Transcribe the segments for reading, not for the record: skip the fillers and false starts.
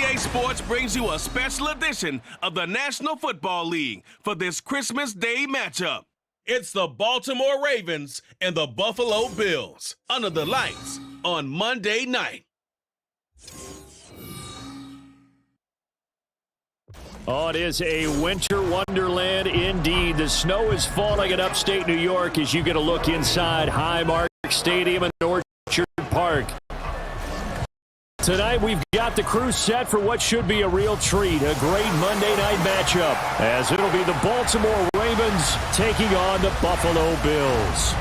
EA Sports brings you a special edition of the National Football League for this Christmas Day matchup. It's the Baltimore Ravens and the Buffalo Bills under the lights on Monday night. Oh, it is a winter wonderland indeed. The snow is falling in upstate New York as you get a look inside Highmark Stadium in Orchard Park. Tonight we've got the crew set for what should be a real treat, a great Monday night matchup, as it'll be the Baltimore Ravens taking on the Buffalo Bills.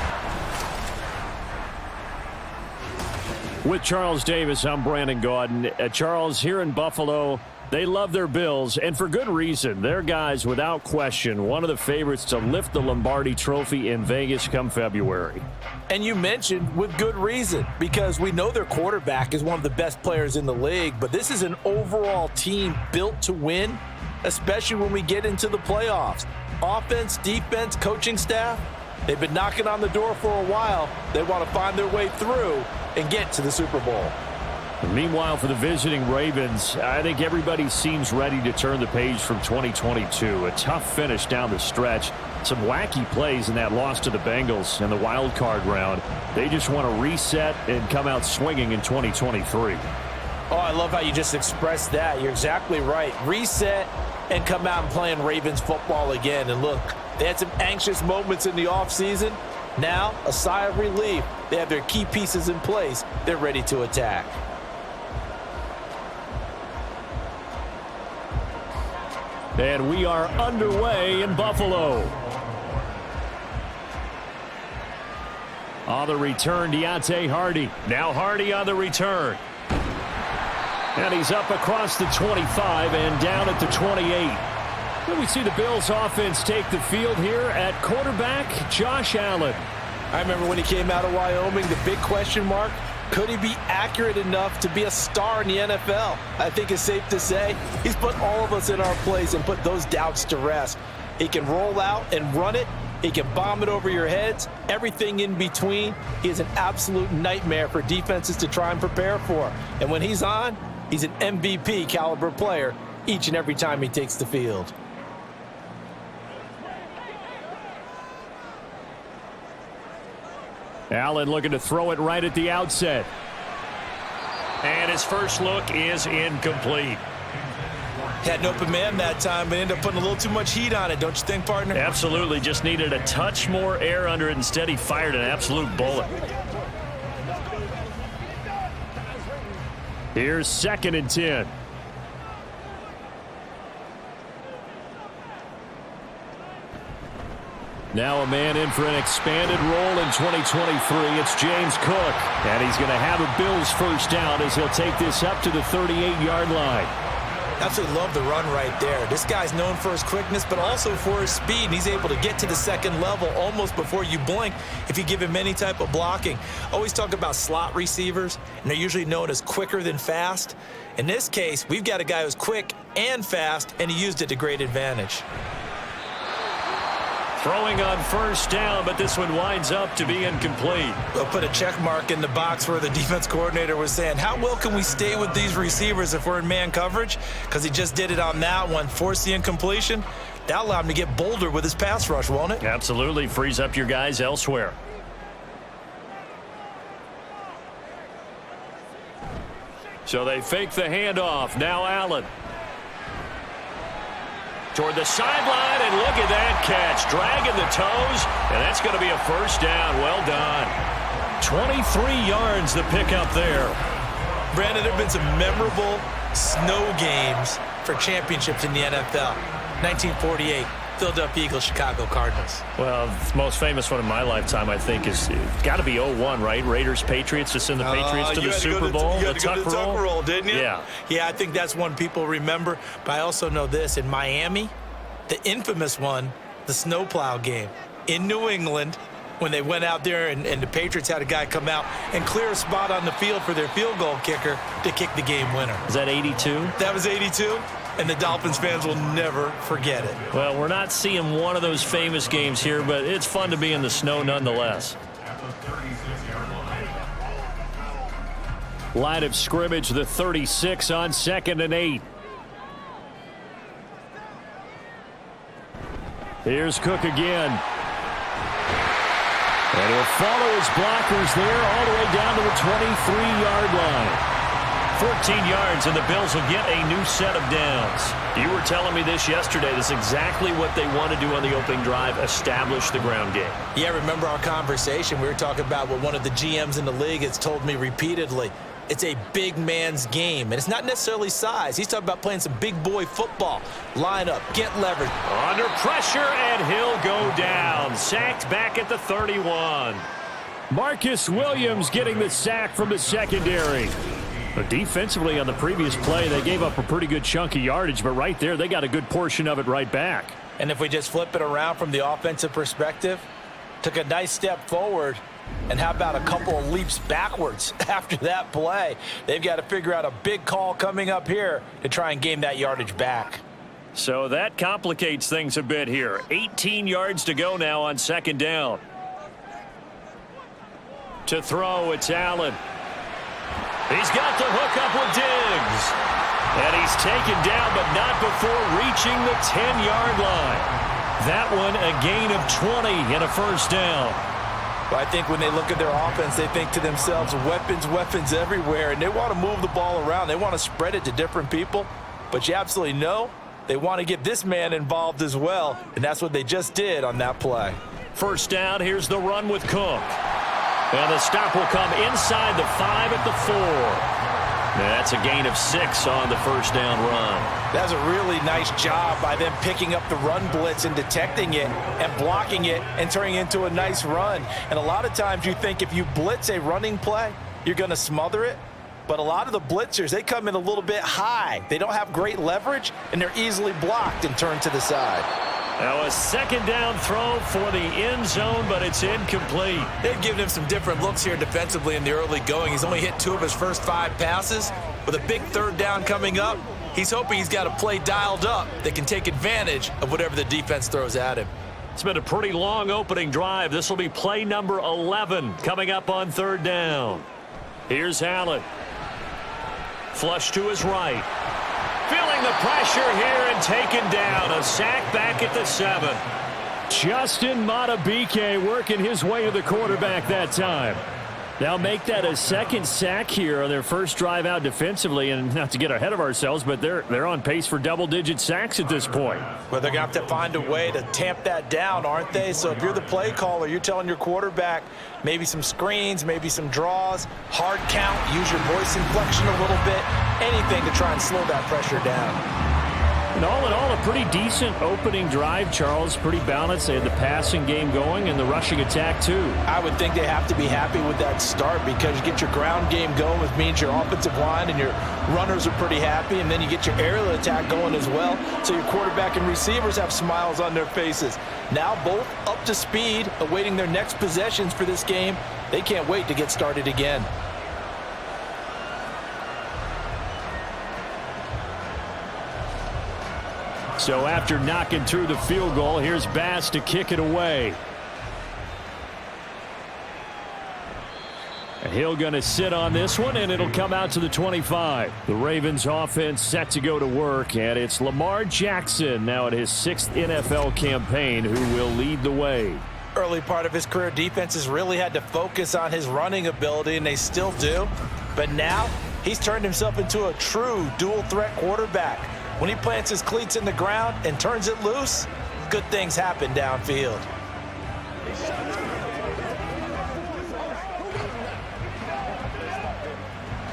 With Charles Davis, I'm Brandon Gaudin. Charles, here in Buffalo, they love their Bills, and for good reason. Their guys, without question, one of the favorites to lift the Lombardi Trophy in Vegas come February. And you mentioned with good reason, because we know their quarterback is one of the best players in the league, but this is an overall team built to win, especially when we get into the playoffs. Offense, defense, coaching staff, they've been knocking on the door for a while. They want to find their way through and get to the Super Bowl. Meanwhile, for the visiting Ravens, I think everybody seems ready to turn the page from 2022. A tough finish down the stretch. Some wacky plays in that loss to the Bengals in the wild card round. They just want to reset and come out swinging in 2023. Oh, I love how you just expressed that. You're exactly right. Reset and come out and playing Ravens football again. And look, they had some anxious moments in the offseason. Now, a sigh of relief. They have their key pieces in place. They're ready to attack. And we are underway in Buffalo. On the return, Deontay Hardy. Now Hardy on the return. And he's up across the 25 and down at the 28. And we see the Bills offense take the field here at quarterback Josh Allen. I remember when he came out of Wyoming, the big question mark, could he be accurate enough to be a star in the NFL? I think it's safe to say he's put all of us in our place and put those doubts to rest. He can roll out and run it. He can bomb it over your heads. Everything in between. He is an absolute nightmare for defenses to try and prepare for. And when he's on, he's an MVP caliber player each and every time he takes the field. Allen looking to throw it right at the outset. And his first look is incomplete. Had an open man that time, but ended up putting a little too much heat on it, don't you think, partner? Absolutely. Just needed a touch more air under it. Instead, he fired an absolute bullet. Here's 2nd and 10. Now a man in for an expanded role in 2023. It's James Cook. And he's going to have a Bills first down as he'll take this up to the 38-yard line. Absolutely love the run right there. This guy's known for his quickness, but also for his speed. And he's able to get to the second level almost before you blink if you give him any type of blocking. Always talk about slot receivers, and they're usually known as quicker than fast. In this case, we've got a guy who's quick and fast, and he used it to great advantage. Throwing on first down, but this one winds up to be incomplete. We'll put a check mark in the box where the defense coordinator was saying, how well can we stay with these receivers if we're in man coverage? Because he just did it on that one, forced the incompletion. That allowed him to get bolder with his pass rush, won't it? Absolutely. Frees up your guys elsewhere. So they fake the handoff. Now Allen. Toward the sideline, and look at that catch. Dragging the toes, and that's going to be a first down. Well done. 23 yards the pickup there. Brandon, there have been some memorable snow games for championships in the NFL. 1948, Philadelphia Eagles, Chicago Cardinals. Well, the most famous one in my lifetime, I think, is got to be 01, right? Raiders, Patriots, to send the Patriots to the Super Bowl. You had to go to the Tuck roll, didn't you? Yeah. Yeah, I think that's one people remember. But I also know this. In Miami, the infamous one, the snowplow game in New England, when they went out there and the Patriots had a guy come out and clear a spot on the field for their field goal kicker to kick the game winner. Is that 82? That was 82. And the Dolphins fans will never forget it. Well, we're not seeing one of those famous games here, but it's fun to be in the snow nonetheless. Line of scrimmage, the 36 on 2nd and 8. Here's Cook again. And he'll follow his blockers there all the way down to the 23-yard line. 14 yards, and the Bills will get a new set of downs. You were telling me this yesterday. This is exactly what they want to do on the opening drive, establish the ground game. Yeah, remember our conversation. We were talking about what one of the GMs in the league has told me repeatedly. It's a big man's game, and it's not necessarily size. He's talking about playing some big boy football. Line up, get leverage. Under pressure, and he'll go down. Sacked back at the 31. Marcus Williams getting the sack from the secondary. But defensively on the previous play, they gave up a pretty good chunk of yardage, but right there, they got a good portion of it right back. And if we just flip it around from the offensive perspective, took a nice step forward, and how about a couple of leaps backwards after that play? They've got to figure out a big call coming up here to try and gain that yardage back. So that complicates things a bit here. 18 yards to go now on 2nd down. To throw, it's Allen. He's got the hook up with Diggs. And he's taken down, but not before reaching the 10-yard line. That one a gain of 20 and a first down. Well, I think when they look at their offense, they think to themselves, weapons everywhere, and they want to move the ball around. They want to spread it to different people, but you absolutely know they want to get this man involved as well, and that's what they just did on that play. First down, here's the run with Cook. And the stop will come inside the 5 at the 4. That's a gain of 6 on the first down run. That's a really nice job by them picking up the run blitz and detecting it and blocking it and turning it into a nice run. And a lot of times you think if you blitz a running play, you're going to smother it. But a lot of the blitzers, they come in a little bit high. They don't have great leverage, and they're easily blocked and turned to the side. Now a 2nd down throw for the end zone, but it's incomplete. They've given him some different looks here defensively in the early going. He's only hit 2 of his first 5 passes. With a big 3rd down coming up, he's hoping he's got a play dialed up that can take advantage of whatever the defense throws at him. It's been a pretty long opening drive. This will be play number 11 coming up on 3rd down. Here's Allen. Flush to his right. Feeling the pressure here and taken down. A sack back at the 7. Justin Matabike working his way to the quarterback that time. They'll make that a 2nd sack here on their first drive out defensively, and not to get ahead of ourselves, but they're on pace for double-digit sacks at this point. Well, they're going to have to find a way to tamp that down, aren't they? So if you're the play caller, you're telling your quarterback maybe some screens, maybe some draws, hard count, use your voice inflection a little bit, anything to try and slow that pressure down. And all in all, a pretty decent opening drive, Charles. Pretty balanced. They had the passing game going and the rushing attack, too. I would think they have to be happy with that start because you get your ground game going, which means your offensive line and your runners are pretty happy, and then you get your aerial attack going as well, so your quarterback and receivers have smiles on their faces. Now both up to speed, awaiting their next possessions for this game. They can't wait to get started again. So after knocking through the field goal, here's Bass to kick it away. Hill going to sit on this one, and it'll come out to the 25. The Ravens offense set to go to work, and it's Lamar Jackson now in his 6th NFL campaign who will lead the way. Early part of his career, defenses really had to focus on his running ability, and they still do. But now he's turned himself into a true dual-threat quarterback. When he plants his cleats in the ground and turns it loose, good things happen downfield.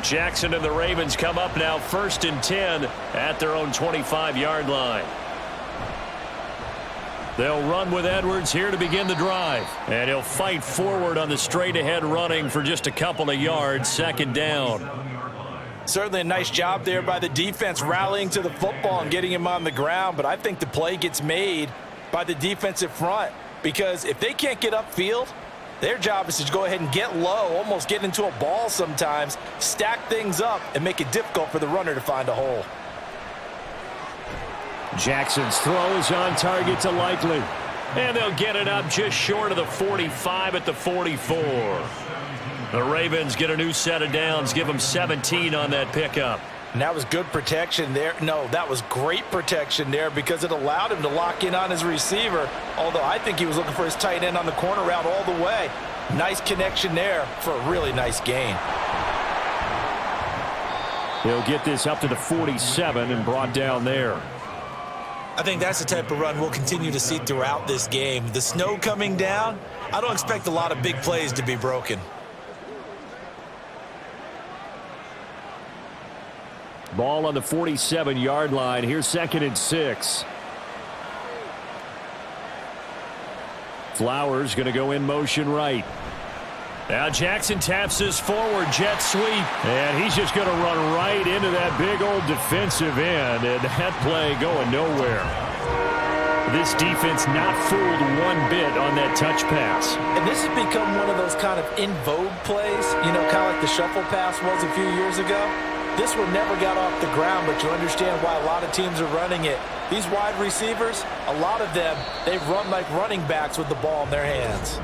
Jackson and the Ravens come up now 1st and 10 at their own 25-yard line. They'll run with Edwards here to begin the drive. And he'll fight forward on the straight-ahead running for just a couple of yards, 2nd down. Certainly a nice job there by the defense rallying to the football and getting him on the ground, but I think the play gets made by the defensive front because if they can't get upfield, their job is to go ahead and get low, almost get into a ball sometimes, stack things up, and make it difficult for the runner to find a hole. Jackson's throw is on target to Likely. And they'll get it up just short of the 45 at the 44. The Ravens get a new set of downs, give them 17 on that pickup. And that was good protection there. No, that was great protection there because it allowed him to lock in on his receiver, although I think he was looking for his tight end on the corner route all the way. Nice connection there for a really nice gain. He'll get this up to the 47 and brought down there. I think that's the type of run we'll continue to see throughout this game. The snow coming down, I don't expect a lot of big plays to be broken. Ball on the 47-yard line. Here's 2nd and 6. Flowers going to go in motion right. Now Jackson taps his forward jet sweep, and he's just going to run right into that big old defensive end, and that play going nowhere. This defense not fooled one bit on that touch pass. And this has become one of those kind of in vogue plays, you know, kind of like the shuffle pass was a few years ago. This one never got off the ground, but you understand why a lot of teams are running it. These wide receivers, a lot of them, they run like running backs with the ball in their hands.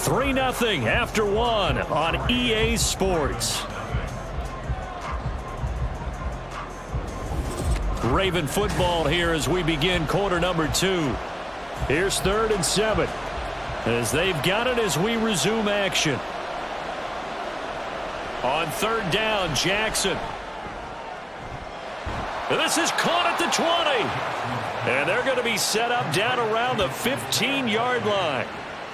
3-0 after 1 on EA Sports. Raven football here as we begin quarter number 2. Here's 3rd and 7 as they've got it as we resume action. On 3rd down, Jackson. This is caught at the 20. And they're going to be set up down around the 15-yard line.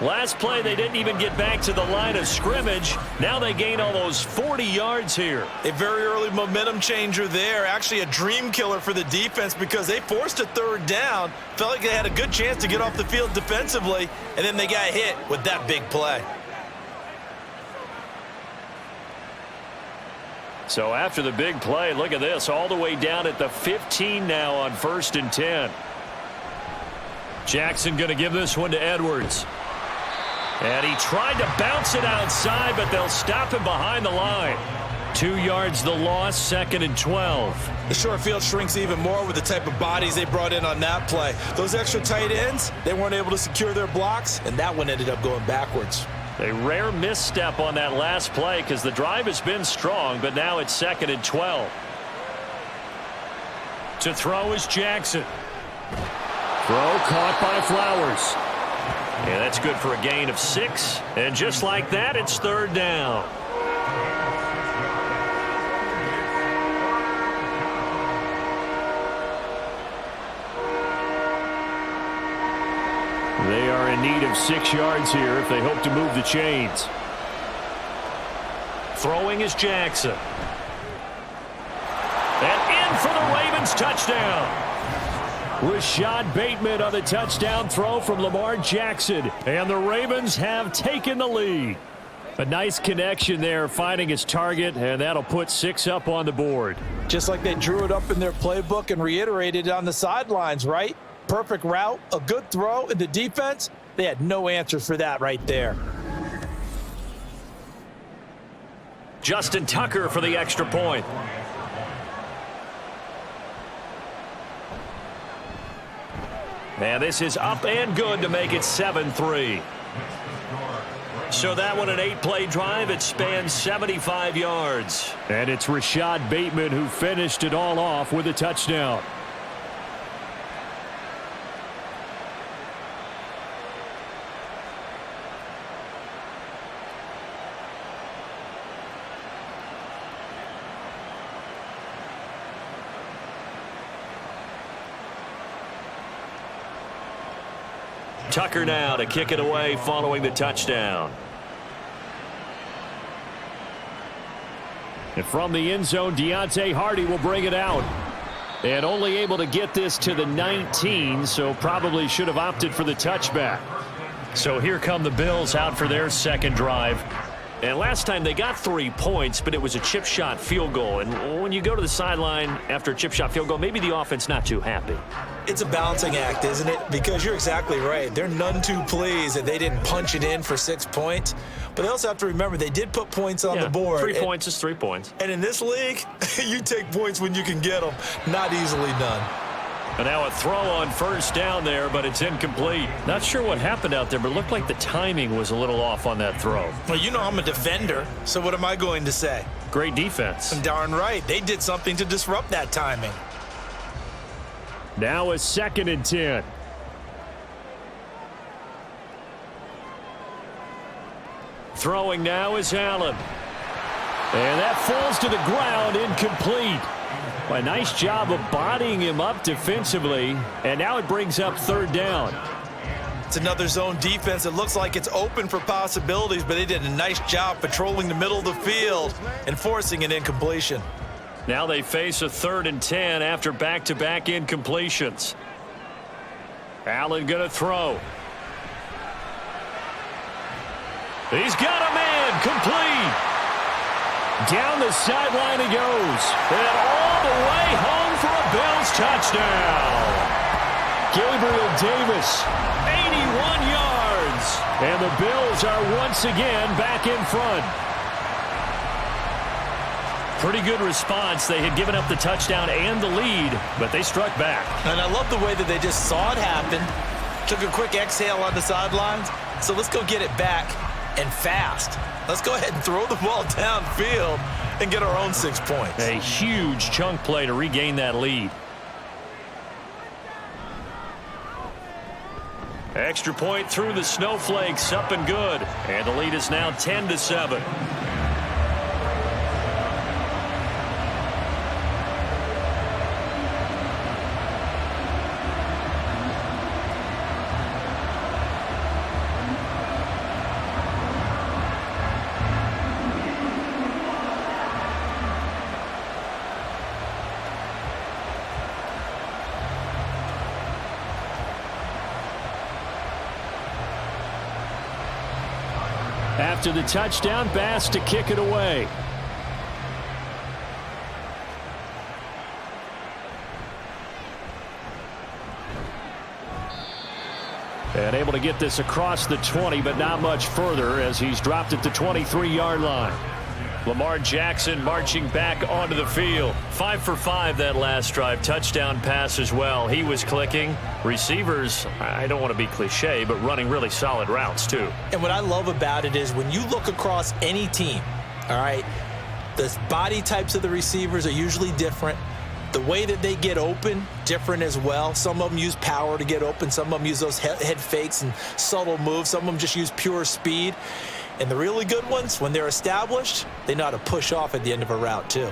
Last play, they didn't even get back to the line of scrimmage. Now they gain almost 40 yards here. A very early momentum changer there. Actually a dream killer for the defense because they forced a 3rd down. Felt like they had a good chance to get off the field defensively, and then they got hit with that big play. So after the big play, look at this, all the way down at the 15 now on 1st and 10. Jackson going to give this one to Edwards. And he tried to bounce it outside, but they'll stop him behind the line. 2 yards the loss, 2nd and 12. The short field shrinks even more with the type of bodies they brought in on that play. Those extra tight ends, they weren't able to secure their blocks, and that one ended up going backwards. A rare misstep on that last play because the drive has been strong, but now it's 2nd and 12. To throw is Jackson. Throw caught by Flowers. Yeah, that's good for a gain of 6. And just like that, it's 3rd down. They are in need of 6 yards here if they hope to move the chains. Throwing is Jackson. And in for the Ravens touchdown. Rashad Bateman on the touchdown throw from Lamar Jackson. And the Ravens have taken the lead. A nice connection there, finding his target, and that'll put 6 up on the board. Just like they drew it up in their playbook and reiterated it on the sidelines, right? Perfect route, a good throw, and the defense, they had no answers for that right there. Justin Tucker for the extra point. And this is up and good to make it 7-3. So that one, an 8-play drive. It spans 75 yards. And it's Rashad Bateman who finished it all off with a touchdown. Tucker now to kick it away following the touchdown. And from the end zone, Deontay Hardy will bring it out. And only able to get this to the 19, so probably should have opted for the touchback. So here come the Bills out for their second drive. And last time they got 3 points, but it was a chip shot field goal. And when you go to the sideline after a chip shot field goal, maybe the offense not too happy. It's a balancing act, isn't it? Because you're exactly right. They're none too pleased that they didn't punch it in for 6 points. But they also have to remember they did put points on the board. 3 points is 3 points. And in this league, you take points when you can get them, not easily done. And now a throw on first down there, but it's incomplete. Not sure what happened out there, but it looked like the timing was a little off on that throw. Well, you know I'm a defender, so what am I going to say? Great defense. Darn right. They did something to disrupt that timing. Now a 2nd and 10. Throwing now is Allen. And that falls to the ground, incomplete. A nice job of bodying him up defensively, and now it brings up 3rd down. It's another zone defense. It looks like it's open for possibilities, but they did a nice job patrolling the middle of the field and forcing an incompletion. Now they face a 3rd and 10 after back-to-back incompletions. Allen going to throw. He's got a man, complete. Down the sideline he goes. And all the way home for a Bills touchdown. Gabriel Davis, 81 yards. And the Bills are once again back in front. Pretty good response. They had given up the touchdown and the lead, but they struck back. And I love the way that they just saw it happen, took a quick exhale on the sidelines. So let's go get it back and fast. Let's go ahead and throw the ball downfield and get our own 6 points. A huge chunk play to regain that lead. Extra point through the snowflakes, up and good. And the lead is now 10-7. After the touchdown, Bass to kick it away. And able to get this across the 20, but not much further as he's dropped at the 23-yard line. Lamar Jackson marching back onto the field. 5 for 5 that last drive. Touchdown pass as well. He was clicking. Receivers, I don't want to be cliche, but running really solid routes too. And what I love about it is when you look across any team, all right, the body types of the receivers are usually different. The way that they get open, different as well. Some of them use power to get open. Some of them use those head fakes and subtle moves. Some of them just use pure speed. And the really good ones, when they're established, they know how to push off at the end of a route, too.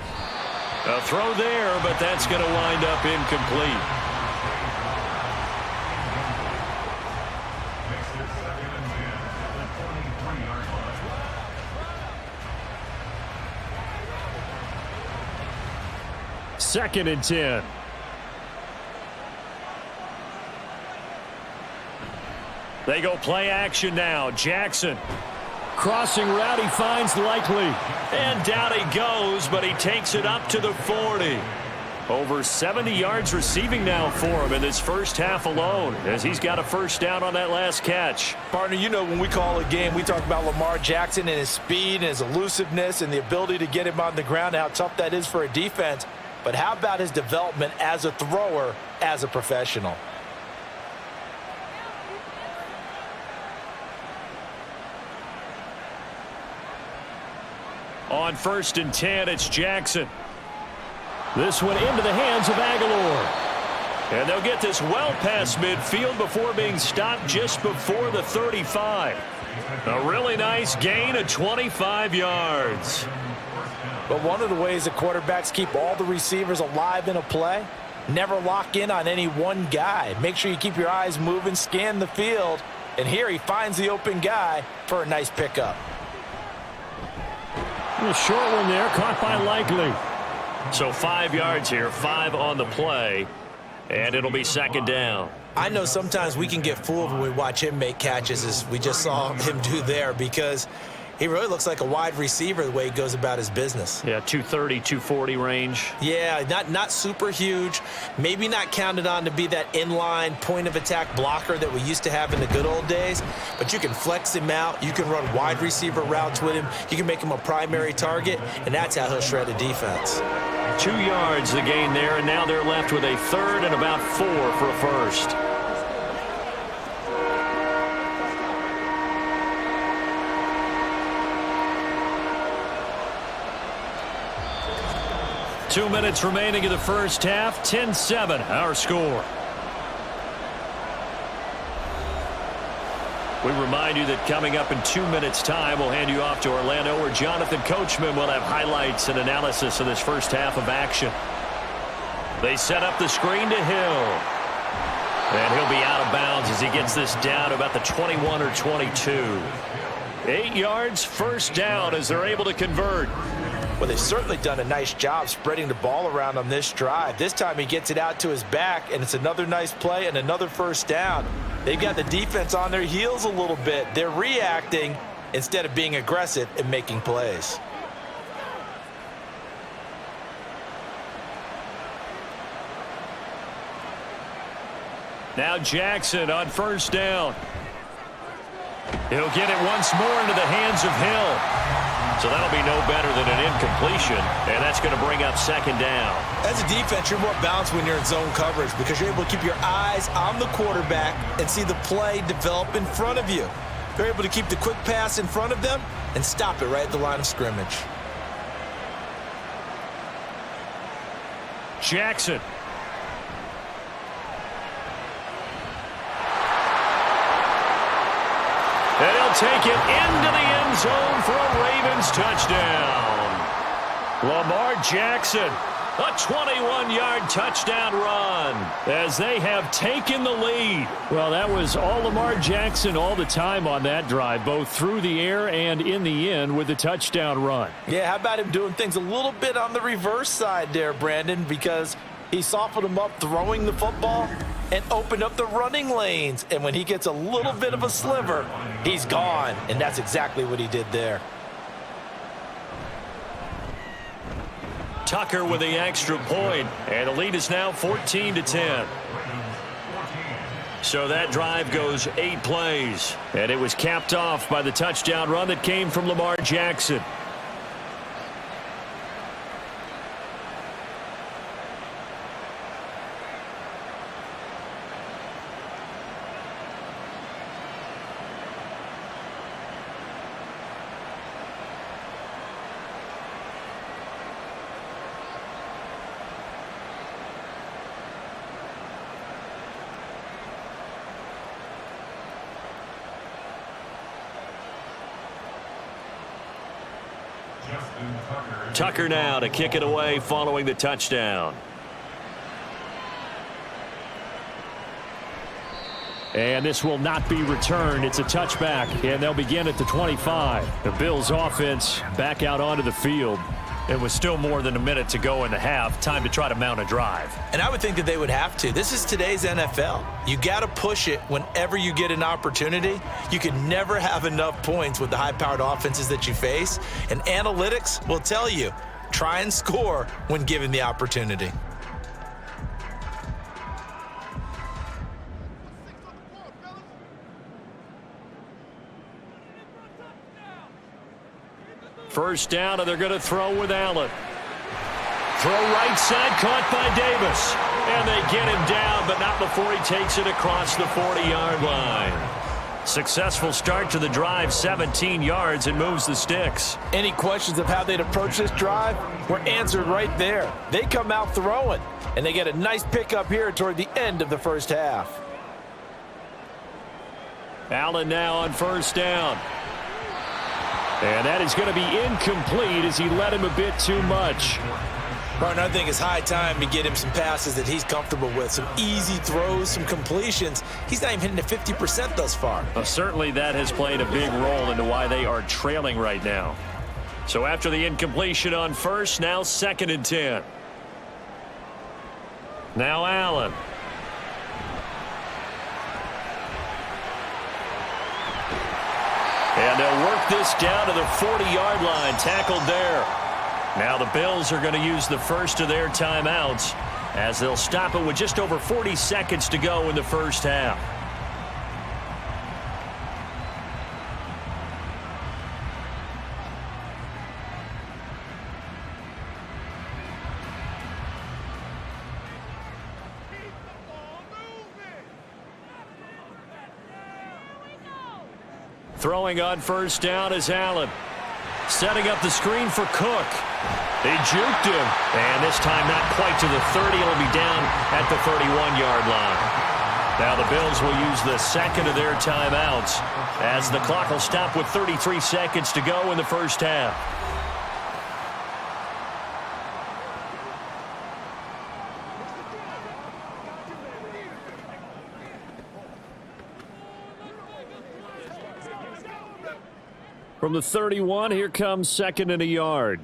A throw there, but that's going to wind up incomplete. Second and 10. They go play action now. Jackson. Crossing route, he finds Likely. And down he goes, but he takes it up to the 40. Over 70 yards receiving now for him in this first half alone, as he's got a first down on that last catch. Partner, you know when we call a game, we talk about Lamar Jackson and his speed and his elusiveness and the ability to get him on the ground, how tough that is for a defense. But how about his development as a thrower, as a professional? On 1st and 10, it's Jackson. This one into the hands of Aguilar. And they'll get this well past midfield before being stopped just before the 35. A really nice gain of 25 yards. But one of the ways that quarterbacks keep all the receivers alive in a play, never lock in on any one guy. Make sure you keep your eyes moving, scan the field. And here he finds the open guy for a nice pickup. A short one there, caught by Likely. So 5 yards here, 5 on the play, and it'll be second down. I know sometimes we can get fooled when we watch him make catches, as we just saw him do there, because he really looks like a wide receiver the way he goes about his business. Yeah, 230, 240 range. Yeah, not super huge. Maybe not counted on to be that inline point-of-attack blocker that we used to have in the good old days. But you can flex him out. You can run wide receiver routes with him. You can make him a primary target, and that's how he'll shred a defense. 2 yards the gain there, and now they're left with a third and about 4 for a first. Two minutes remaining in the first half. 10-7, our score. We remind you that coming up in 2 minutes' time, we'll hand you off to Orlando, where Jonathan Coachman will have highlights and analysis of this first half of action. They set up the screen to Hill. And he'll be out of bounds as he gets this down about the 21 or 22. 8 yards, first down as they're able to convert. Well, they've certainly done a nice job spreading the ball around on this drive. This time he gets it out to his back, and it's another nice play and another first down. They've got the defense on their heels a little bit. They're reacting instead of being aggressive and making plays. Now Jackson on first down. He'll get it once more into the hands of Hill. So that'll be no better than an incompletion, and that's going to bring up second down. As a defense, you're more balanced when you're in zone coverage because you're able to keep your eyes on the quarterback and see the play develop in front of you. They're able to keep the quick pass in front of them and stop it right at the line of scrimmage. Jackson. And he'll take it into the end zone for a Ravens touchdown. Lamar Jackson, a 21-yard touchdown run as they have taken the lead. Well, that was all Lamar Jackson all the time on that drive, both through the air and in the end with the touchdown run. Yeah, how about him doing things a little bit on the reverse side there, Brandon, because he softened him up throwing the football and opened up the running lanes. And when he gets a little bit of a sliver, he's gone. And that's exactly what he did there. Tucker with the extra point, and the lead is now 14-10. So that drive goes 8 plays, and it was capped off by the touchdown run that came from Lamar Jackson. Tucker now to kick it away following the touchdown. And this will not be returned. It's a touchback, and they'll begin at the 25. The Bills offense back out onto the field. It was still more than a minute to go in the half. Time to try to mount a drive. And I would think that they would have to. This is today's NFL. You got to push it whenever you get an opportunity. You can never have enough points with the high-powered offenses that you face. And analytics will tell you, try and score when given the opportunity. First down, and they're going to throw with Allen. Throw right side, caught by Davis. And they get him down, but not before he takes it across the 40-yard line. Successful start to the drive, 17 yards, and moves the sticks. Any questions of how they'd approach this drive were answered right there. They come out throwing, and they get a nice pickup here toward the end of the first half. Allen now on first down. And that is going to be incomplete as he led him a bit too much. Martin, I think it's high time to get him some passes that he's comfortable with. Some easy throws, some completions. He's not even hitting the 50% thus far. Well, certainly that has played a big role into why they are trailing right now. So after the incompletion on first, now 2nd and 10. Now Allen. And they'll work this down to the 40-yard line, tackled there. Now the Bills are going to use the first of their timeouts as they'll stop it with just over 40 seconds to go in the first half. Throwing on first down is Allen. Setting up the screen for Cook. They juked him. And this time not quite to the 30. It'll be down at the 31-yard line. Now the Bills will use the second of their timeouts as the clock will stop with 33 seconds to go in the first half. From the 31, here comes second and a yard.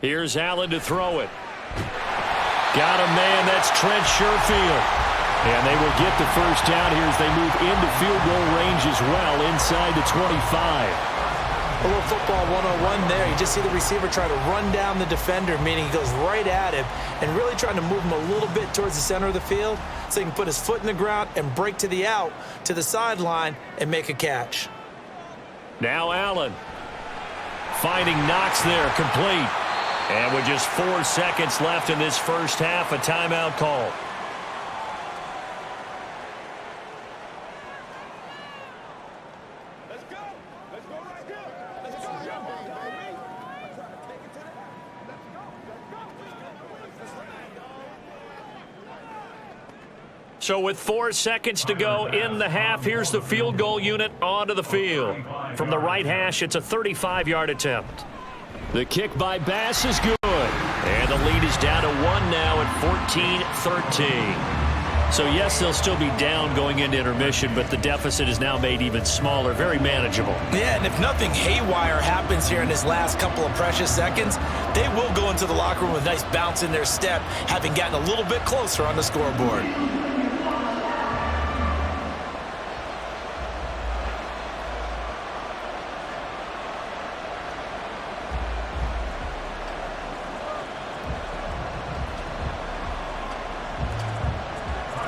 Here's Allen to throw it. Got a man, that's Trent Sherfield. And they will get the first down here as they move into field goal range as well, inside the 25. A little football 101 there. You just see the receiver try to run down the defender, meaning he goes right at him, and really trying to move him a little bit towards the center of the field so he can put his foot in the ground and break to the out, to the sideline, and make a catch. Now Allen. Finding Knox there, complete. And with just 4 seconds left in this first half, a timeout call. So with 4 seconds to go in the half, here's the field goal unit onto the field. From the right hash, it's a 35-yard attempt. The kick by Bass is good. And the lead is down to 1 now at 14-13. So yes, they'll still be down going into intermission, but the deficit is now made even smaller, very manageable. Yeah, and if nothing haywire happens here in this last couple of precious seconds, they will go into the locker room with a nice bounce in their step, having gotten a little bit closer on the scoreboard.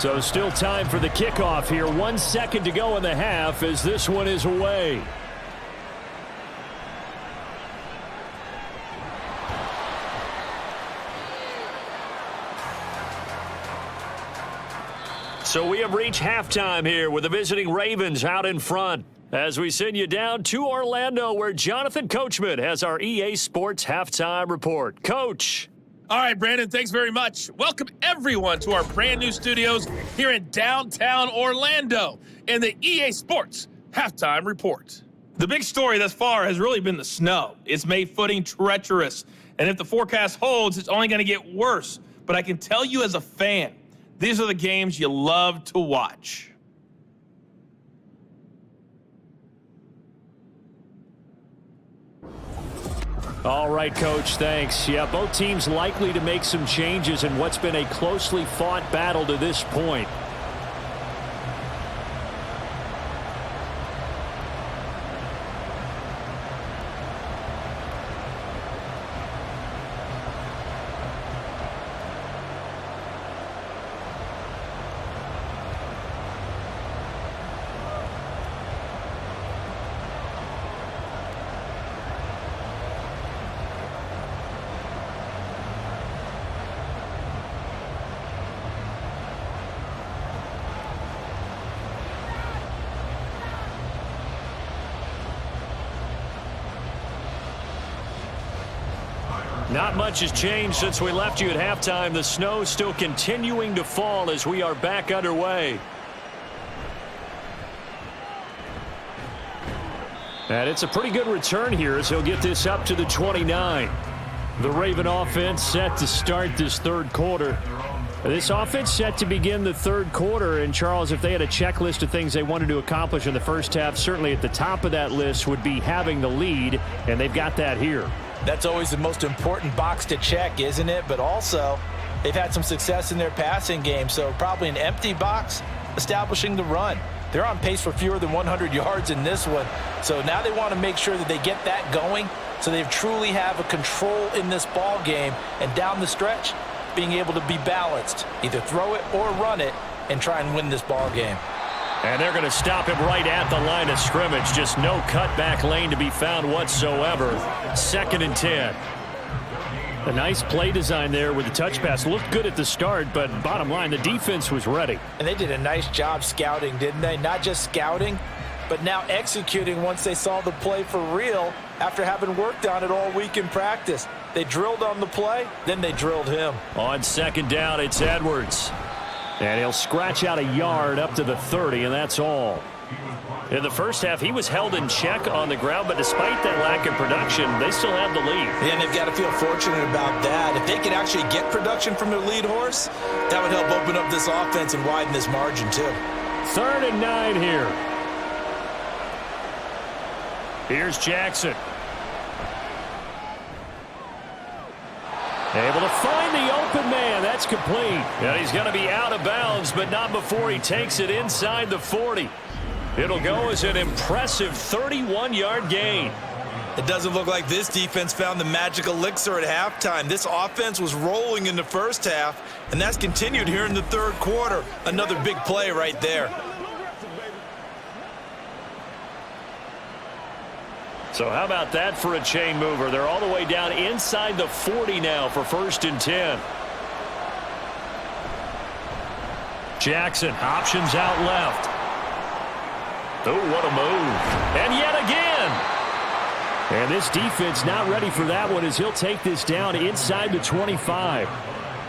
So still time for the kickoff here. 1 second to go in the half as this one is away. So we have reached halftime here with the visiting Ravens out in front as we send you down to Orlando where Jonathan Coachman has our EA Sports halftime report. Coach. All right, Brandon, thanks very much. Welcome, everyone, to our brand new studios here in downtown Orlando in the EA Sports Halftime Report. The big story thus far has really been the snow. It's made footing treacherous, and if the forecast holds, it's only going to get worse. But I can tell you as a fan, these are the games you love to watch. All right, Coach, thanks. Yeah, both teams likely to make some changes in what's been a closely fought battle to this point. Not much has changed since we left you at halftime. The snow still continuing to fall as we are back underway. And it's a pretty good return here as he'll get this up to the 29. The Raven offense set to start this third quarter. This offense set to begin the third quarter. And, Charles, if they had a checklist of things they wanted to accomplish in the first half, certainly at the top of that list would be having the lead, and they've got that here. That's always the most important box to check, isn't it? But also, they've had some success in their passing game, so probably an empty box establishing the run. They're on pace for fewer than 100 yards in this one, so now they want to make sure that they get that going so they truly have a control in this ball game, and down the stretch, being able to be balanced, either throw it or run it, and try and win this ball game. And they're going to stop him right at the line of scrimmage. Just no cutback lane to be found whatsoever. 2nd and 10. A nice play design there with the touch pass. Looked good at the start, but bottom line, the defense was ready. And they did a nice job scouting, didn't they? Not just scouting, but now executing once they saw the play for real after having worked on it all week in practice. They drilled on the play, then they drilled him. On second down, it's Edwards. And he'll scratch out a yard up to the 30, and that's all. In the first half, he was held in check on the ground, but despite that lack of production, they still have the lead. And they've got to feel fortunate about that. If they can actually get production from their lead horse, that would help open up this offense and widen this margin too. 3rd and 9 here. Here's Jackson. Able to find the open man. That's complete. And he's going to be out of bounds, but not before he takes it inside the 40. It'll go as an impressive 31-yard gain. It doesn't look like this defense found the magic elixir at halftime. This offense was rolling in the first half, and that's continued here in the third quarter. Another big play right there. So how about that for a chain mover? They're all the way down inside the 40 now for 1st and 10. Jackson options out left. Oh, what a move. And yet again. And this defense not ready for that one as he'll take this down inside the 25.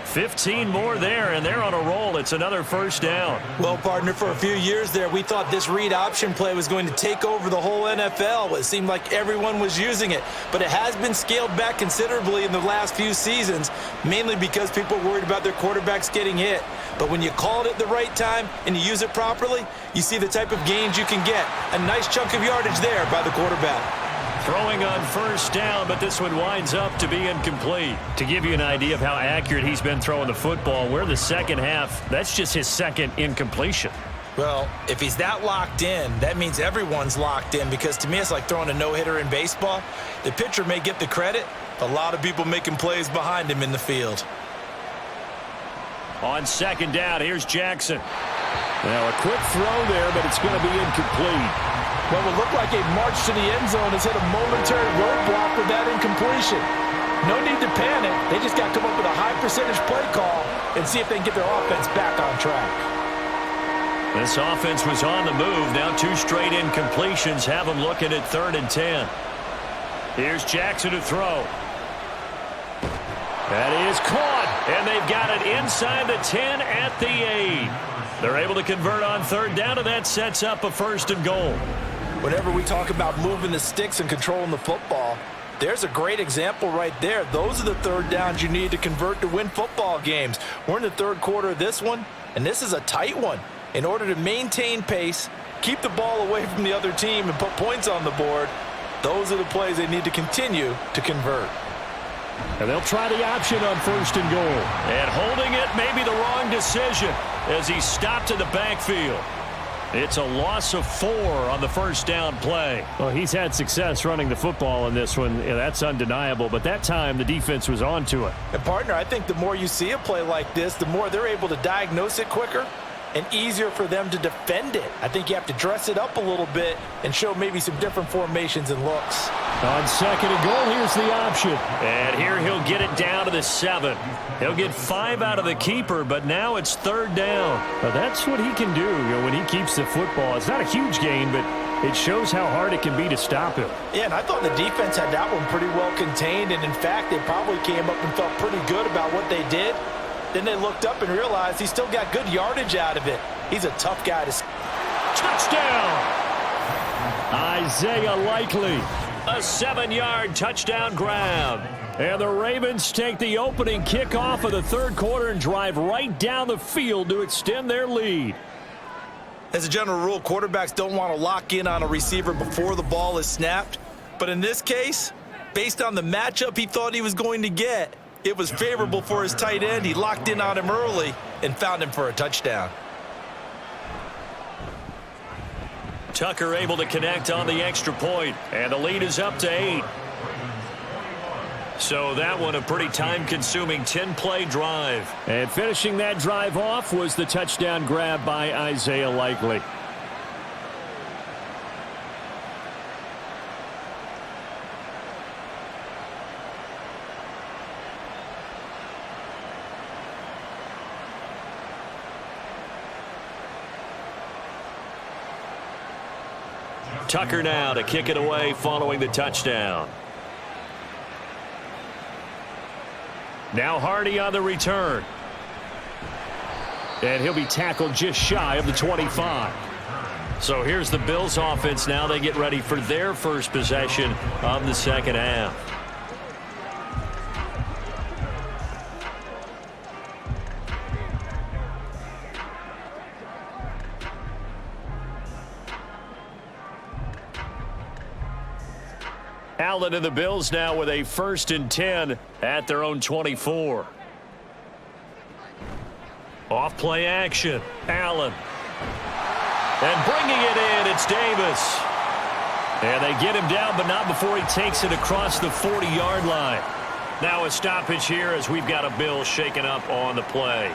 15 more there, and they're on a roll. It's another 1st down. Well, partner, for a few years there, we thought this read option play was going to take over the whole NFL. It seemed like everyone was using it, but it has been scaled back considerably in the last few seasons, mainly because people are worried about their quarterbacks getting hit. But when you call it at the right time and you use it properly, you see the type of gains you can get. A nice chunk of yardage there by the quarterback. Throwing on 1st down, but this one winds up to be incomplete. To give you an idea of how accurate he's been throwing the football, we're the second half. That's just his 2nd incompletion. Well, if he's that locked in, that means everyone's locked in, because to me it's like throwing a no-hitter in baseball. The pitcher may get the credit, a lot of people making plays behind him in the field. On 2nd down, here's Jackson. Now a quick throw there, but it's going to be incomplete. What would look like a march to the end zone has hit a momentary roadblock with that incompletion. No need to panic. They just got to come up with a high percentage play call and see if they can get their offense back on track. This offense was on the move. Now 2 straight incompletions have them looking at 3rd and 10. Here's Jackson to throw. That is caught, and they've got it inside the 10 at the 8. They're able to convert on 3rd down, and that sets up a 1st and goal. Whenever we talk about moving the sticks and controlling the football, there's a great example right there. Those are the 3rd downs you need to convert to win football games. We're in the 3rd quarter of this one, and this is a tight one. In order to maintain pace, keep the ball away from the other team, and put points on the board, those are the plays they need to continue to convert. And they'll try the option on 1st and goal. And holding it may be the wrong decision as he stopped in the backfield. It's a loss of 4 on the 1st down play. Well, he's had success running the football in this one. Yeah, that's undeniable. But that time, the defense was onto it. And, partner, I think the more you see a play like this, the more they're able to diagnose it quicker and easier for them to defend it. I think you have to dress it up a little bit and show maybe some different formations and looks. On 2nd and goal, here's the option. And here he'll get it down to the 7. He'll get 5 out of the keeper, but now it's 3rd down. Now that's what he can do, when he keeps the football. It's not a huge gain, but it shows how hard it can be to stop him. Yeah, and I thought the defense had that one pretty well contained, and in fact, they probably came up and felt pretty good about what they did. Then they looked up and realized he still got good yardage out of it. He's a tough guy to... Touchdown! Isaiah Likely. A 7-yard touchdown grab. And the Ravens take the opening kickoff of the 3rd quarter and drive right down the field to extend their lead. As a general rule, quarterbacks don't want to lock in on a receiver before the ball is snapped. But in this case, based on the matchup he thought he was going to get, it was favorable for his tight end. He locked in on him early and found him for a touchdown. Tucker able to connect on the extra point, and the lead is up to 8. So that one a pretty time-consuming 10-play drive. And finishing that drive off was the touchdown grab by Isaiah Likely. Tucker now to kick it away following the touchdown. Now Hardy on the return. And he'll be tackled just shy of the 25. So here's the Bills offense now. They get ready for their first possession of the second half. Allen and the Bills now with a 1st and 10 at their own 24. Off play action. Allen. And bringing it in, it's Davis. And they get him down, but not before he takes it across the 40-yard line. Now a stoppage here as we've got a Bill shaken up on the play.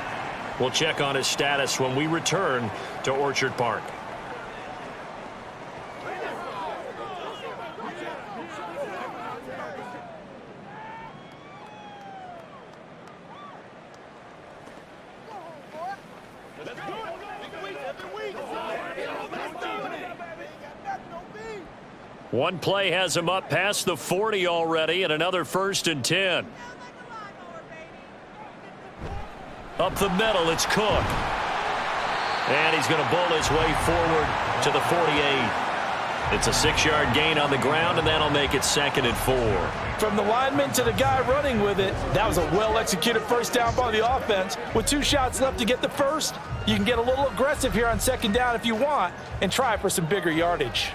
We'll check on his status when we return to Orchard Park. One play has him up past the 40 already, and another 1st and 10. Up the middle, it's Cook. And he's going to bowl his way forward to the 48. It's a 6-yard gain on the ground, and that'll make it 2nd and 4. From the lineman to the guy running with it, that was a well-executed first down by the offense. With 2 shots left to get the first, you can get a little aggressive here on 2nd down if you want and try for some bigger yardage.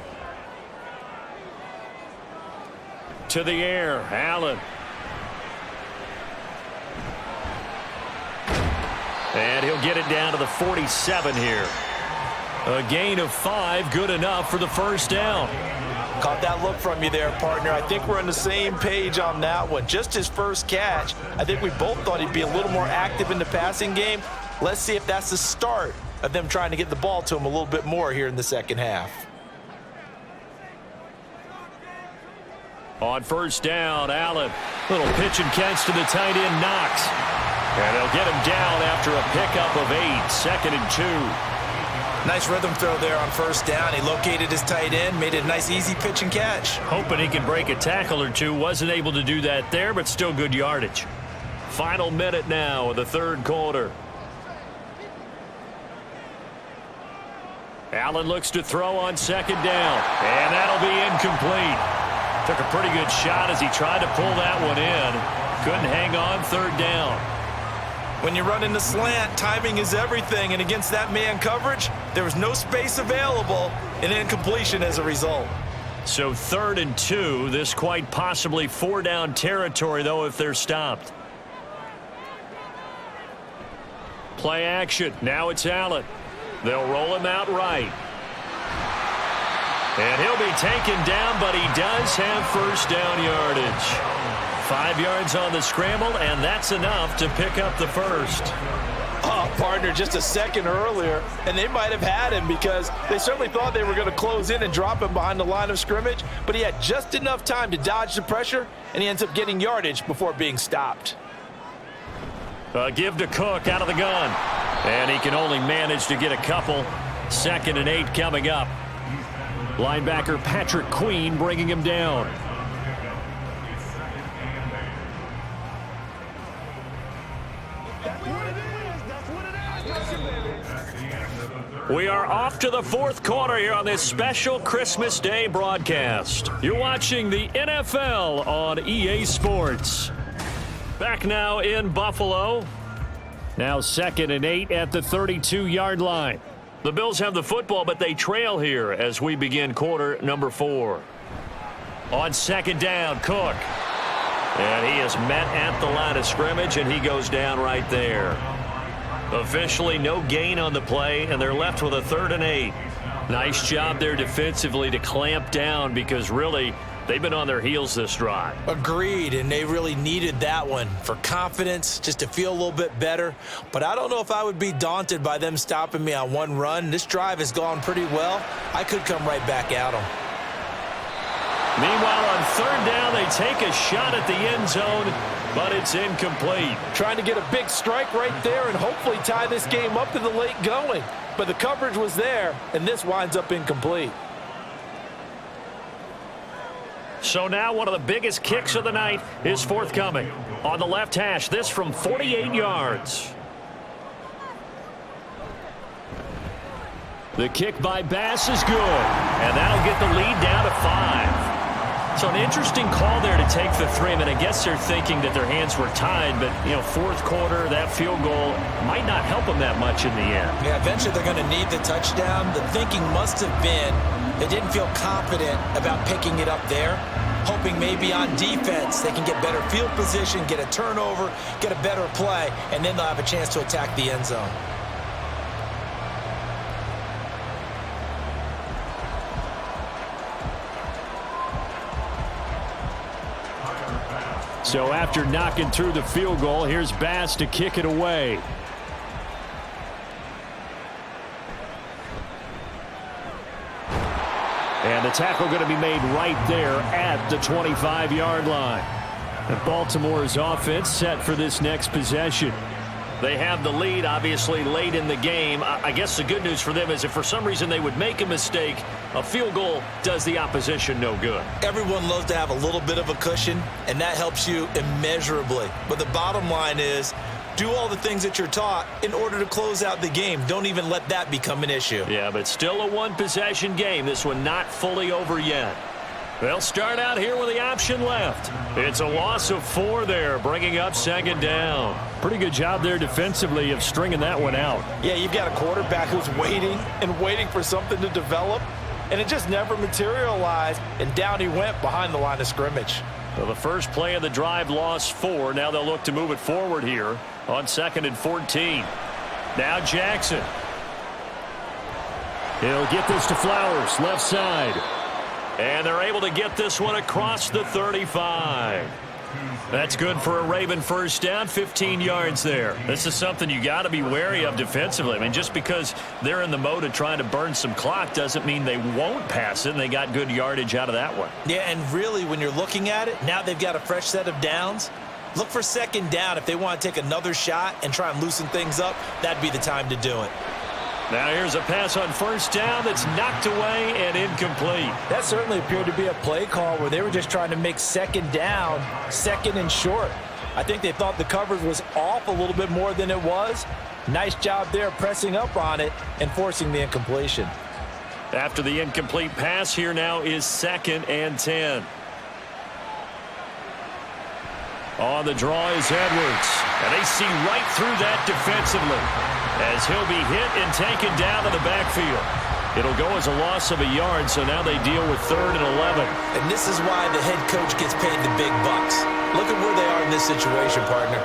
To the air, Allen. And he'll get it down to the 47 here. A gain of 5, good enough for the first down. Caught that look from you there, partner. I think we're on the same page on that one. Just his first catch. I think we both thought he'd be a little more active in the passing game. Let's see if that's the start of them trying to get the ball to him a little bit more here in the second half. On first down, Allen. Little pitch and catch to the tight end, Knox. And they'll get him down after a pickup of 8, 2nd and 2. Nice rhythm throw there on first down. He located his tight end, made it a nice easy pitch and catch. Hoping he can break a tackle or two. Wasn't able to do that there, but still good yardage. Final minute now of the 3rd quarter. Allen looks to throw on 2nd down. And that'll be incomplete. Took a pretty good shot as he tried to pull that one in. Couldn't hang on 3rd down. When you run in the slant, timing is everything. And against that man coverage, there was no space available, and incompletion as a result. So 3rd and 2. This quite possibly 4-down territory, though, if they're stopped. Play action. Now it's Allen. They'll roll him out right. And he'll be taken down, but he does have first down yardage. 5 yards on the scramble, and that's enough to pick up the first. Oh, partner, just a second earlier, and they might have had him because they certainly thought they were going to close in and drop him behind the line of scrimmage, but he had just enough time to dodge the pressure, and he ends up getting yardage before being stopped. Give to Cook out of the gun, and he can only manage to get a couple. 2nd and 8 coming up. Linebacker Patrick Queen bringing him down. We are off to the 4th quarter here on this special Christmas Day broadcast. You're watching the NFL on EA Sports. Back now in Buffalo. Now 2nd and 8 at the 32-yard line. The Bills have the football, but they trail here as we begin quarter number 4. On 2nd down, Cook. And he is met at the line of scrimmage, and he goes down right there. Officially no gain on the play, and they're left with a 3rd and 8. Nice job there defensively to clamp down because really they've been on their heels this drive. Agreed, and they really needed that one for confidence, just to feel a little bit better. But I don't know if I would be daunted by them stopping me on one run. This drive has gone pretty well. I could come right back at them. Meanwhile, on 3rd down, they take a shot at the end zone, but it's incomplete. Trying to get a big strike right there and hopefully tie this game up in the late going. But the coverage was there, and this winds up incomplete. So now one of the biggest kicks of the night is forthcoming. On the left hash, this from 48 yards. The kick by Bass is good, and that'll get the lead down to 5. So an interesting call there to take the 3. I mean, I guess they're thinking that their hands were tied, but, you know, fourth quarter, that field goal might not help them that much in the end. Yeah, eventually they're going to need the touchdown. The thinking must have been they didn't feel confident about picking it up there, hoping maybe on defense they can get better field position, get a turnover, get a better play, and then they'll have a chance to attack the end zone. So after knocking through the field goal, here's Bass to kick it away. And the tackle going to be made right there at the 25-yard line. And Baltimore's offense set for this next possession. They have the lead, obviously, late in the game. I guess the good news for them is if for some reason they would make a mistake, a field goal does the opposition no good. Everyone loves to have a little bit of a cushion, and that helps you immeasurably. But the bottom line is, do all the things that you're taught in order to close out the game. Don't even let that become an issue. Yeah, but still a one-possession game. This one not fully over yet. They'll start out here with the option left. It's a loss of 4 there, bringing up second down. Pretty good job there defensively of stringing that one out. Yeah, you've got a quarterback who's waiting and waiting for something to develop, and it just never materialized, and down he went behind the line of scrimmage. Well, the first play of the drive lost 4. Now they'll look to move it forward here on 2nd and 14. Now Jackson. He'll get this to Flowers, left side. And they're able to get this one across the 35. That's good for a Raven first down, 15 yards there. This is something you got to be wary of defensively. I mean, just because they're in the mode of trying to burn some clock doesn't mean they won't pass it, and they got good yardage out of that one. Yeah, and really, when you're looking at it, now they've got a fresh set of downs. Look for second down. If they want to take another shot and try and loosen things up, that'd be the time to do it. Now here's a pass on first down that's knocked away and incomplete. That certainly appeared to be a play call where they were just trying to make second down, second and short. I think they thought the coverage was off a little bit more than it was. Nice job there pressing up on it and forcing the incompletion. After the incomplete pass, here now is 2nd and 10. On the draw is Edwards. And they see right through that defensively as he'll be hit and taken down to the backfield. It'll go as a loss of a yard, so now they deal with 3rd and 11. And this is why the head coach gets paid the big bucks. Look at where they are in this situation, partner.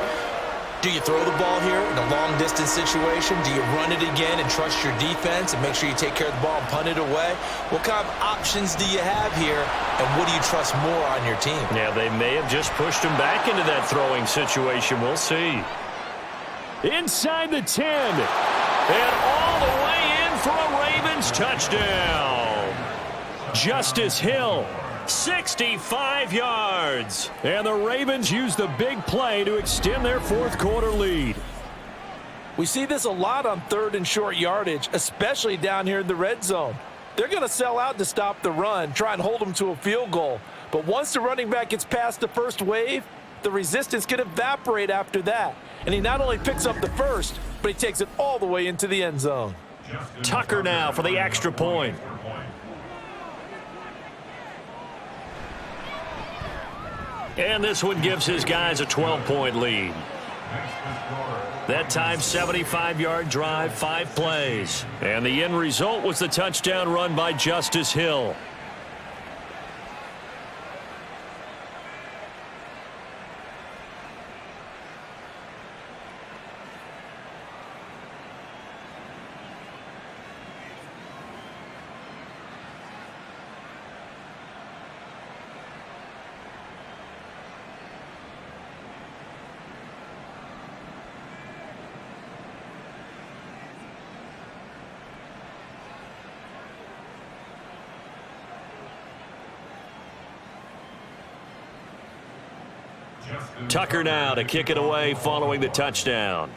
Do you throw the ball here in a long-distance situation? Do you run it again and trust your defense and make sure you take care of the ball and punt it away? What kind of options do you have here, and what do you trust more on your team? Yeah, they may have just pushed him back into that throwing situation. We'll see. Inside the 10. And all the way in for a Ravens touchdown. Justice Hill. 65 yards. And the Ravens use the big play to extend their fourth quarter lead. We see this a lot on 3rd and short yardage, especially down here in the red zone. They're going to sell out to stop the run, try and hold them to a field goal. But once the running back gets past the first wave, the resistance can evaporate after that. And he not only picks up the first, but he takes it all the way into the end zone. Tucker now for the extra point. And this one gives his guys a 12-point lead. That time, 75-yard drive, 5 plays. And the end result was the touchdown run by Justice Hill. Tucker now to kick it away following the touchdown.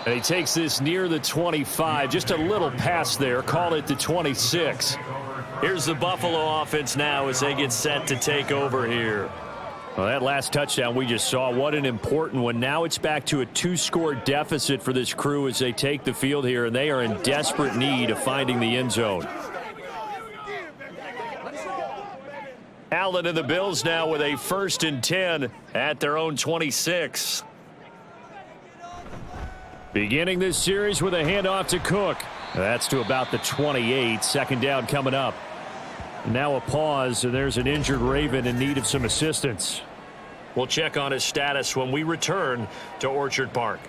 And he takes this near the 25, just a little pass there, call it the 26. Here's the Buffalo offense now as they get set to take over here. Well, that last touchdown we just saw, what an important one. Now it's back to a 2-score deficit for this crew as they take the field here, and they are in desperate need of finding the end zone. Allen and the Bills now with a 1st and 10 at their own 26. Beginning this series with a handoff to Cook. That's to about the 28. 2nd down coming up. Now a pause, and there's an injured Raven in need of some assistance. We'll check on his status when we return to Orchard Park.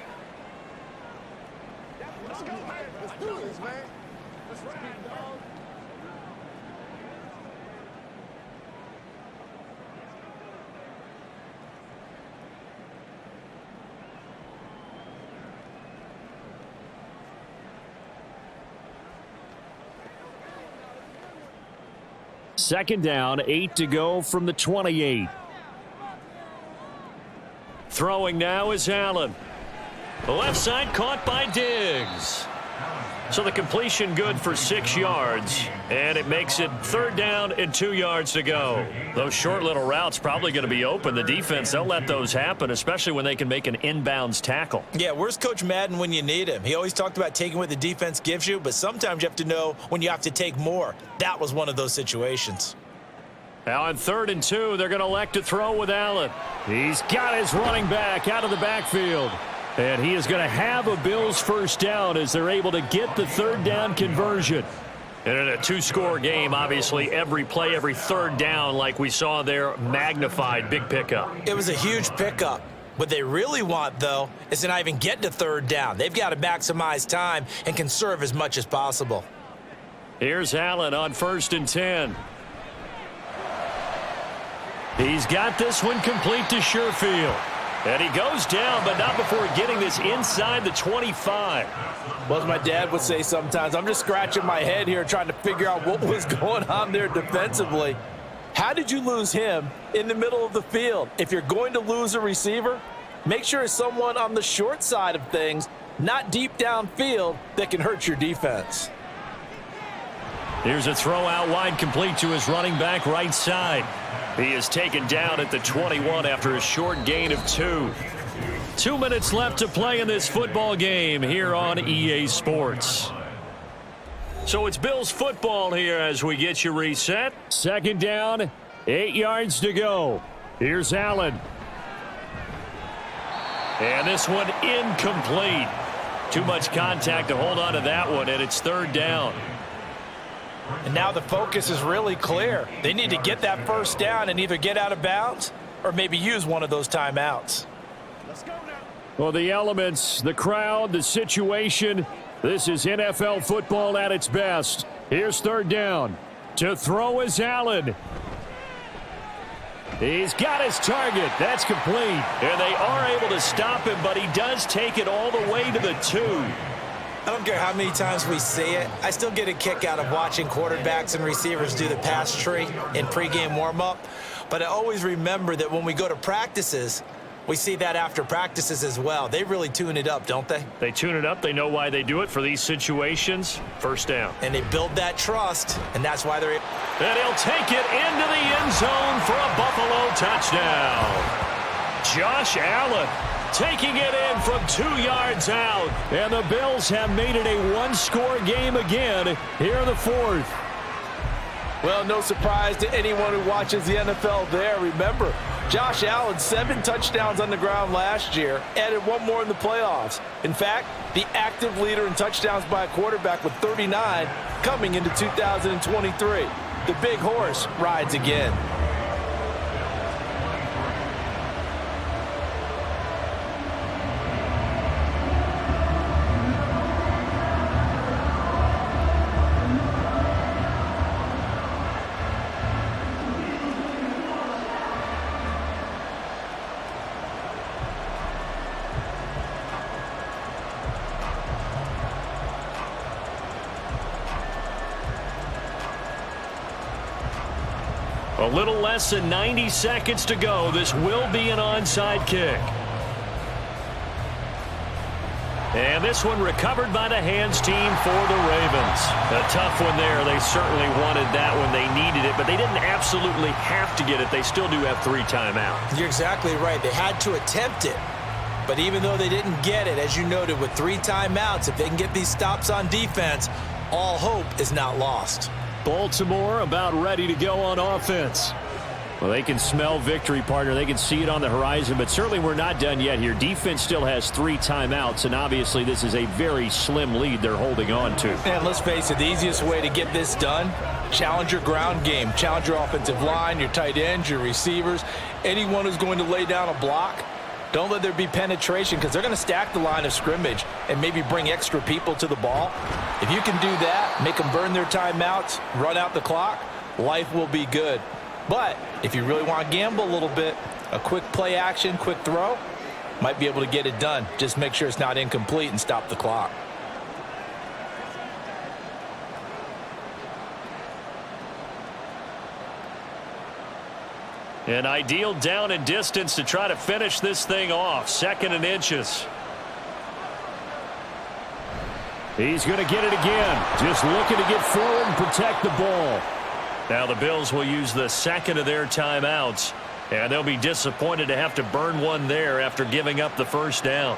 Second down, 8 to go from the 28. Throwing now is Allen. The left side caught by Diggs. So the completion good for 6 yards, and it makes it 3rd down and 2 yards to go. Those short little routes probably going to be open. The defense, they'll let those happen, especially when they can make an inbounds tackle. Yeah, where's Coach Madden when you need him? He always talked about taking what the defense gives you, but sometimes you have to know when you have to take more. That was one of those situations. Now on 3rd and 2, they're going to elect to throw with Allen. He's got his running back out of the backfield. And he is going to have a Bills 1st down as they're able to get the 3rd down conversion. And in a 2-score game, obviously, every play, every 3rd down, like we saw there, magnified, big pickup. It was a huge pickup. What they really want, though, is to not even get to 3rd down. They've got to maximize time and conserve as much as possible. Here's Allen on 1st and 10. He's got this one complete to Sherfield. And he goes down, but not before getting this inside the 25. Well, as my dad would say sometimes, I'm just scratching my head here trying to figure out what was going on there defensively. How did you lose him in the middle of the field? If you're going to lose a receiver, make sure it's someone on the short side of things, not deep downfield, that can hurt your defense. Here's a throw out wide complete to his running back right side. He is taken down at the 21 after a short gain of 2. 2 minutes left to play in this football game here on EA Sports. So it's Bills football here as we get you reset. 2nd down, 8 yards to go. Here's Allen. And this one incomplete. Too much contact to hold on to that one, and it's 3rd down. And now the focus is really clear. They need to get that 1st down and either get out of bounds or maybe use one of those timeouts. Well, the elements, the crowd, the situation, this is NFL football at its best. Here's 3rd down. To throw is Allen. He's got his target. That's complete. And they are able to stop him, but he does take it all the way to the 2. I don't care how many times we see it. I still get a kick out of watching quarterbacks and receivers do the pass tree in pregame warm-up. But I always remember that when we go to practices, we see that after practices as well. They really tune it up, don't they? They tune it up. They know why they do it for these situations. 1st down. And they build that trust, and that's why they're... And he'll take it into the end zone for a Buffalo touchdown. Josh Allen taking it in from 2 yards out. And the Bills have made it a 1-score game again here in the 4th. Well, no surprise to anyone who watches the NFL there. Remember, Josh Allen, 7 touchdowns on the ground last year, added 1 more in the playoffs. In fact, the active leader in touchdowns by a quarterback with 39 coming into 2023. The big horse rides again. A little less than 90 seconds to go. This will be an onside kick. And this one recovered by the hands team for the Ravens. A tough one there. They certainly wanted that when they needed it, but they didn't absolutely have to get it. They still do have 3 timeouts. You're exactly right. They had to attempt it. But even though they didn't get it, as you noted, with 3 timeouts, if they can get these stops on defense, all hope is not lost. Baltimore about ready to go on offense. Well, they can smell victory, partner. They can see it on the horizon, but certainly we're not done yet here. Defense still has 3 timeouts, and obviously this is a very slim lead they're holding on to. And let's face it, the easiest way to get this done, challenge your ground game. Challenge your offensive line, your tight ends, your receivers, anyone who's going to lay down a block. Don't let there be penetration because they're going to stack the line of scrimmage and maybe bring extra people to the ball. If you can do that, make them burn their timeouts, run out the clock, life will be good. But if you really want to gamble a little bit, a quick play action, quick throw, might be able to get it done. Just make sure it's not incomplete and stop the clock. An ideal down and distance to try to finish this thing off. 2nd and inches. He's going to get it again. Just looking to get forward and protect the ball. Now the Bills will use the 2nd of their timeouts, and they'll be disappointed to have to burn one there after giving up the 1st down.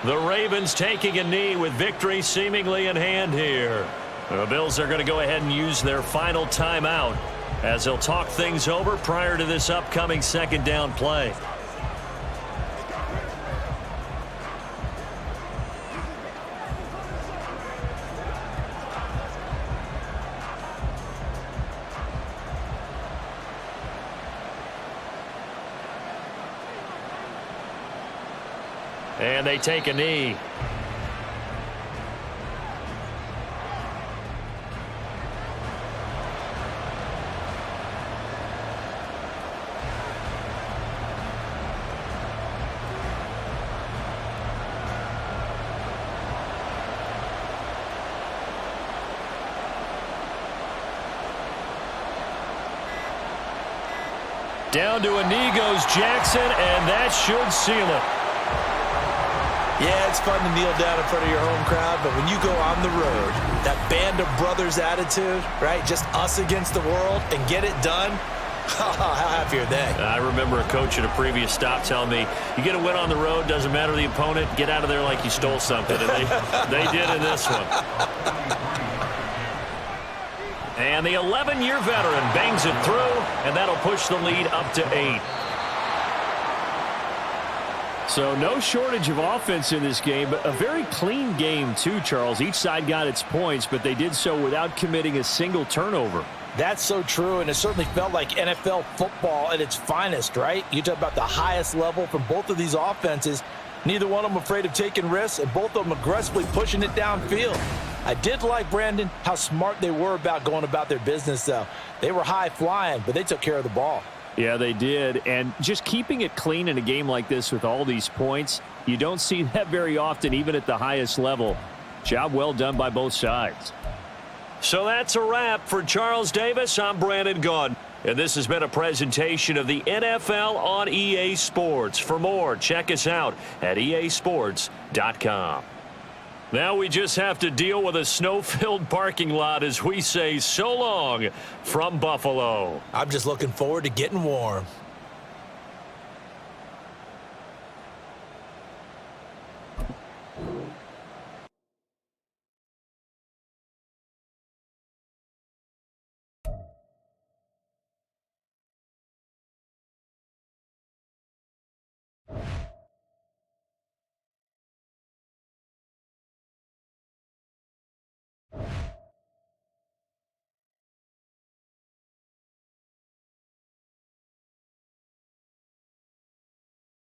The Ravens taking a knee with victory seemingly in hand here. The Bills are going to go ahead and use their final timeout as they'll talk things over prior to this upcoming 2nd down play. And they take a knee. Down to a knee goes Jackson, and that should seal it. Yeah, it's fun to kneel down in front of your home crowd, but when you go on the road, that band of brothers attitude, right, just us against the world, and get it done, how happy are they? I remember a coach at a previous stop telling me, you get a win on the road, doesn't matter the opponent, get out of there like you stole something, and they did in this one. And the 11-year veteran bangs it through, and that'll push the lead up to 8. So no shortage of offense in this game, but a very clean game too, Charles. Each side got its points, but they did so without committing a single turnover. That's so true, and it certainly felt like NFL football at its finest, right? You talk about the highest level from both of these offenses. Neither one of them afraid of taking risks, and both of them aggressively pushing it downfield. I did like, Brandon, how smart they were about going about their business, though. They were high flying, but they took care of the ball. Yeah, they did. And just keeping it clean in a game like this with all these points, you don't see that very often, even at the highest level. Job well done by both sides. So that's a wrap for Charles Davis. I'm Brandon Gaudin. And this has been a presentation of the NFL on EA Sports. For more, check us out at easports.com. Now we just have to deal with a snow-filled parking lot as we say so long from Buffalo. I'm just looking forward to getting warm.